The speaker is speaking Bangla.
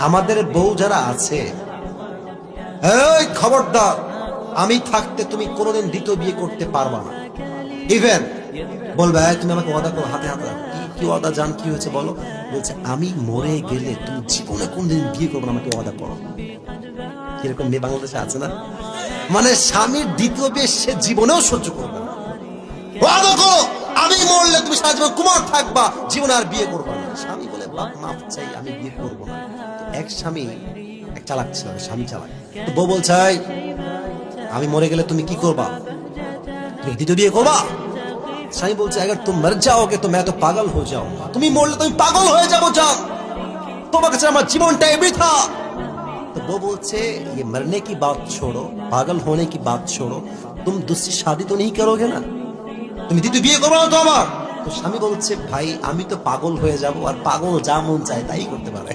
আমাদের বউ যারা আছে, এই খবরদার, আমি থাকতে তুমি কোনোদিন দ্বিতীয় বিয়ে করতে পারবা না। ইভেন বলবে তুমি আমাকে ওয়াদা করো, হাতে হাতে কি কি ওয়াদা, জান কি হয়েছে বলো। বলছে আমি মরে গেলে তুমি জীবনে কোনদিন বিয়ে করবো না, আমাকে ওয়াদা করো। এরকম মেয়ে বাংলাদেশে আছে না? মানে স্বামীর দ্বিতীয় বিয়ে সে জীবনেও সহ্য করবে না। ওয়াদা করো আমি মরলে তুমি সারা জীবন কুমার থাকবা, জীবনে আর বিয়ে করবে না। স্বামী বলে বাপ মাফ চাই, আমি বিয়ে করবো না। এক স্বামী, এক চালাক ছিল, স্বামী চালাক। তো বউ বলছে আমি মরে গেলে তুমি কি করবা, তুমি দ্বিতীয় বিয়ে করবা? স্বামী বলছে अगर तुम मर जाओगे तो मैं तो पागल हो जाऊंगा। তুমি মরলে তুমি পাগল হয়ে যাবো জান, তোমার কাছে আমার জীবনটাই বৃথা। तो वो बोलছে ये मरने की बात छोड़ो, पागल होने की बात छोड़ो, तुम दूसरी शादी तो नहीं करोगे ना, তুমি দ্বিতীয় বিয়ে করবে না তো আমার? তো স্বামী বলছে ভাই আমি তো পাগল হয়ে যাব, আর পাগল যা মন চায় তাই করতে পারে।